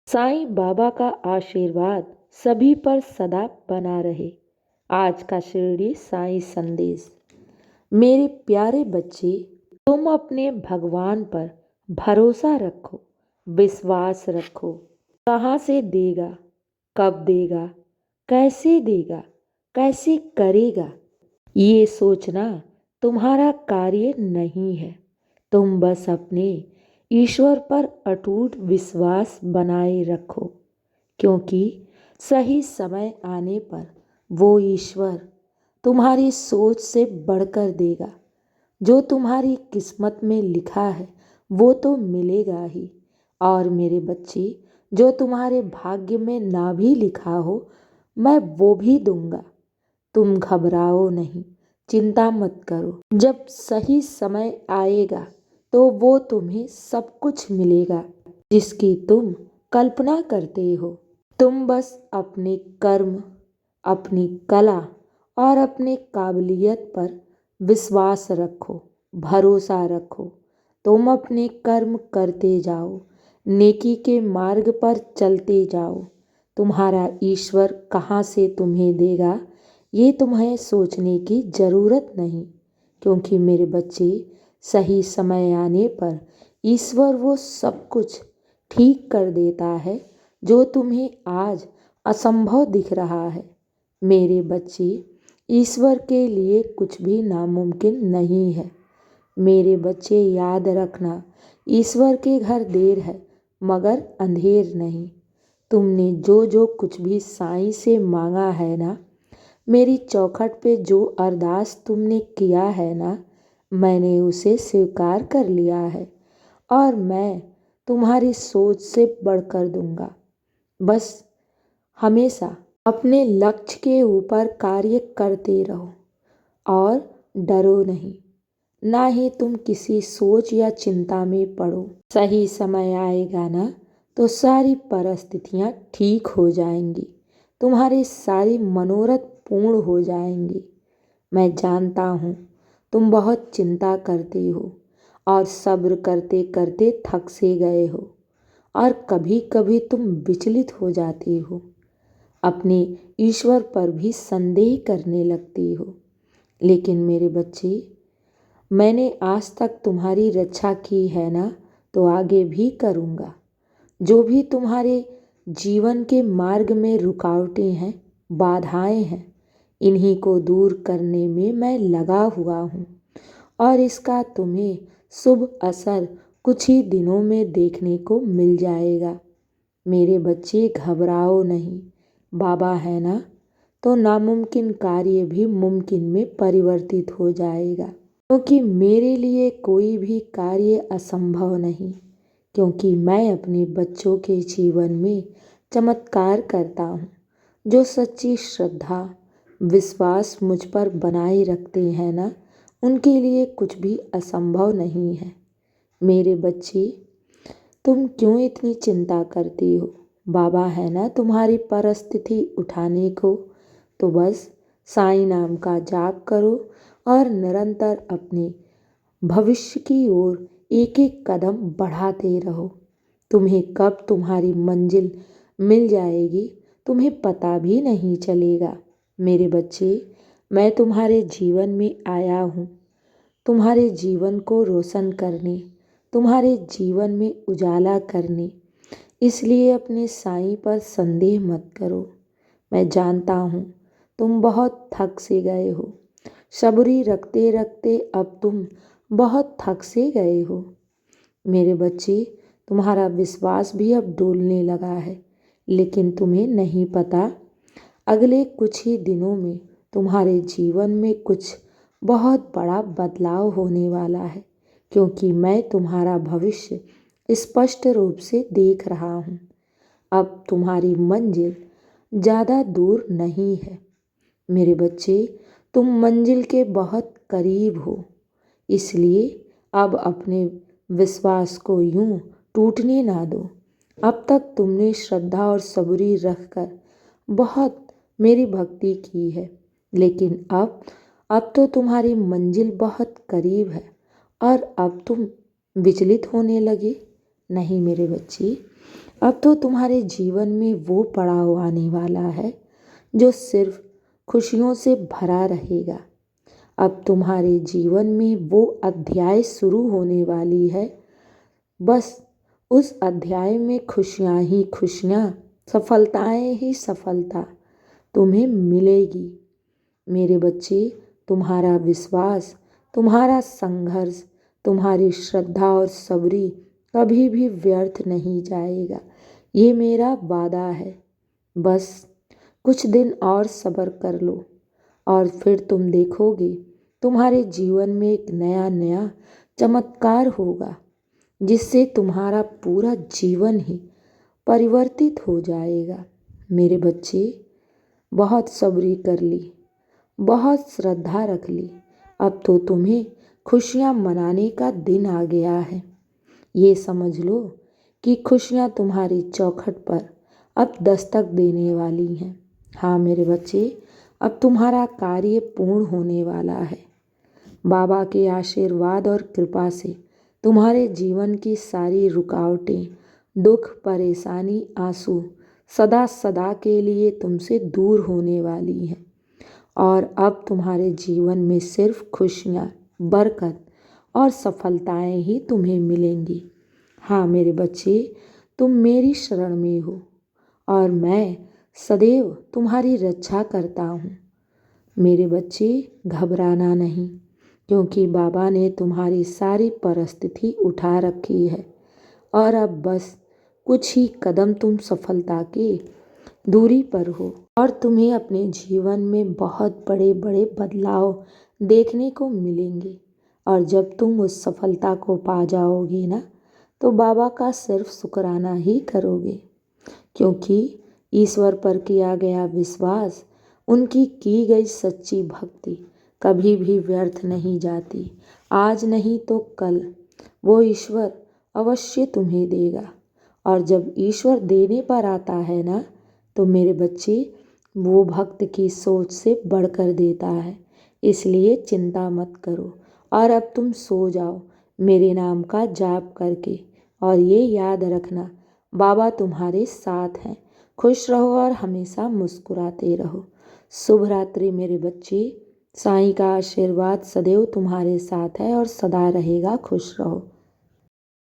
साईं बाबा का आशीर्वाद सभी पर सदा बना रहे। आज का शिरडी साईं संदेश। मेरे प्यारे बच्चे, तुम अपने भगवान पर भरोसा रखो, विश्वास रखो। कहाँ से देगा, कब देगा, कैसे करेगा, ये सोचना तुम्हारा कार्य नहीं है। तुम बस अपने ईश्वर पर अटूट विश्वास बनाए रखो, क्योंकि सही समय आने पर वो ईश्वर तुम्हारी सोच से बढ़कर देगा। जो तुम्हारी किस्मत में लिखा है वो तो मिलेगा ही। और मेरे बच्चे, जो तुम्हारे भाग्य में ना भी लिखा हो, मैं वो भी दूंगा। तुम घबराओ नहीं, चिंता मत करो। जब सही समय आएगा तो वो तुम्हें सब कुछ मिलेगा जिसकी तुम कल्पना करते हो। तुम बस अपने कर्म, अपनी कला और अपने काबिलियत पर विश्वास रखो, भरोसा रखो। तुम अपने कर्म करते जाओ, नेकी के मार्ग पर चलते जाओ। तुम्हारा ईश्वर कहाँ से तुम्हें देगा, ये तुम्हें सोचने की ज़रूरत नहीं, क्योंकि मेरे बच्चे, सही समय आने पर ईश्वर वो सब कुछ ठीक कर देता है जो तुम्हें आज असंभव दिख रहा है। मेरे बच्चे, ईश्वर के लिए कुछ भी नामुमकिन नहीं है। मेरे बच्चे, याद रखना, ईश्वर के घर देर है मगर अंधेर नहीं। तुमने जो जो कुछ भी साईं से मांगा है ना, मेरी चौखट पे जो अरदास तुमने किया है ना, मैंने उसे स्वीकार कर लिया है और मैं तुम्हारी सोच से बढ़कर दूंगा। बस हमेशा अपने लक्ष्य के ऊपर कार्य करते रहो और डरो नहीं, ना ही तुम किसी सोच या चिंता में पड़ो। सही समय आएगा ना तो सारी परिस्थितियाँ ठीक हो जाएंगी, तुम्हारी सारी मनोरथ पूर्ण हो जाएंगी। मैं जानता हूँ तुम बहुत चिंता करते हो और सब्र करते करते थक से गए हो, और कभी कभी तुम विचलित हो जाते हो, अपने ईश्वर पर भी संदेह करने लगते हो। लेकिन मेरे बच्चे, मैंने आज तक तुम्हारी रक्षा की है ना, तो आगे भी करूँगा। जो भी तुम्हारे जीवन के मार्ग में रुकावटें हैं, बाधाएं हैं, इन्हीं को दूर करने में मैं लगा हुआ हूँ और इसका तुम्हें शुभ असर कुछ ही दिनों में देखने को मिल जाएगा। मेरे बच्चे, घबराओ नहीं। बाबा है ना, तो नामुमकिन कार्य भी मुमकिन में परिवर्तित हो जाएगा, क्योंकि मेरे लिए कोई भी कार्य असंभव नहीं। क्योंकि मैं अपने बच्चों के जीवन में चमत्कार करता हूँ। जो सच्ची श्रद्धा, विश्वास मुझ पर बनाए रखते हैं ना, उनके लिए कुछ भी असंभव नहीं है। मेरे बच्चे, तुम क्यों इतनी चिंता करती हो? बाबा है ना तुम्हारी परिस्थिति उठाने को। तो बस साईं नाम का जाप करो और निरंतर अपने भविष्य की ओर एक एक कदम बढ़ाते रहो। तुम्हें कब तुम्हारी मंजिल मिल जाएगी तुम्हें पता भी नहीं चलेगा। मेरे बच्चे, मैं तुम्हारे जीवन में आया हूँ तुम्हारे जीवन को रोशन करने, तुम्हारे जीवन में उजाला करने। इसलिए अपने साईं पर संदेह मत करो। मैं जानता हूँ तुम बहुत थक से गए हो, सबरी रखते रखते अब तुम बहुत थक से गए हो। मेरे बच्चे, तुम्हारा विश्वास भी अब डोलने लगा है, लेकिन तुम्हें नहीं पता, अगले कुछ ही दिनों में तुम्हारे जीवन में कुछ बहुत बड़ा बदलाव होने वाला है, क्योंकि मैं तुम्हारा भविष्य स्पष्ट रूप से देख रहा हूँ। अब तुम्हारी मंजिल ज़्यादा दूर नहीं है। मेरे बच्चे, तुम मंजिल के बहुत करीब हो। इसलिए अब अपने विश्वास को यूं टूटने ना दो। अब तक तुमने श्रद्धा और सबूरी रखकर बहुत मेरी भक्ति की है, लेकिन अब तो तुम्हारी मंजिल बहुत करीब है और अब तुम विचलित होने लगे। नहीं मेरे बच्चे, अब तो तुम्हारे जीवन में वो पड़ाव आने वाला है जो सिर्फ खुशियों से भरा रहेगा। अब तुम्हारे जीवन में वो अध्याय शुरू होने वाली है, बस उस अध्याय में खुशियाँ ही खुशियाँ, सफलताएं ही सफलता तुम्हें मिलेगी। मेरे बच्चे, तुम्हारा विश्वास, तुम्हारा संघर्ष, तुम्हारी श्रद्धा और सबरी कभी भी व्यर्थ नहीं जाएगा। ये मेरा वादा है। बस कुछ दिन और सब्र कर लो और फिर तुम देखोगे तुम्हारे जीवन में एक नया नया चमत्कार होगा जिससे तुम्हारा पूरा जीवन ही परिवर्तित हो जाएगा। मेरे बच्चे, बहुत सब्री कर ली, बहुत श्रद्धा रख ली। अब तो तुम्हें खुशियाँ मनाने का दिन आ गया है। ये समझ लो कि खुशियाँ तुम्हारी चौखट पर अब दस्तक देने वाली हैं। हाँ मेरे बच्चे, अब तुम्हारा कार्य पूर्ण होने वाला है। बाबा के आशीर्वाद और कृपा से तुम्हारे जीवन की सारी रुकावटें, दुख, परेशानी, आंसू सदा सदा के लिए तुमसे दूर होने वाली हैं और अब तुम्हारे जीवन में सिर्फ खुशियाँ, बरकत और सफलताएं ही तुम्हें मिलेंगी। हाँ मेरे बच्चे, तुम मेरी शरण में हो और मैं सदैव तुम्हारी रक्षा करता हूँ। मेरे बच्चे, घबराना नहीं, क्योंकि बाबा ने तुम्हारी सारी परिस्थिति उठा रखी है और अब बस कुछ ही कदम तुम सफलता के दूरी पर हो और तुम्हें अपने जीवन में बहुत बड़े बड़े बदलाव देखने को मिलेंगे। और जब तुम उस सफलता को पा जाओगे ना, तो बाबा का सिर्फ शुक्राना ही करोगे, क्योंकि ईश्वर पर किया गया विश्वास, उनकी की गई सच्ची भक्ति कभी भी व्यर्थ नहीं जाती। आज नहीं तो कल वो ईश्वर अवश्य तुम्हें देगा। और जब ईश्वर देने पर आता है ना, तो मेरे बच्चे, वो भक्त की सोच से बढ़कर देता है। इसलिए चिंता मत करो और अब तुम सो जाओ मेरे नाम का जाप करके। और ये याद रखना, बाबा तुम्हारे साथ हैं। खुश रहो और हमेशा मुस्कुराते रहो। शुभ रात्रि मेरे बच्चे। साईं का आशीर्वाद सदैव तुम्हारे साथ है और सदा रहेगा। खुश रहो।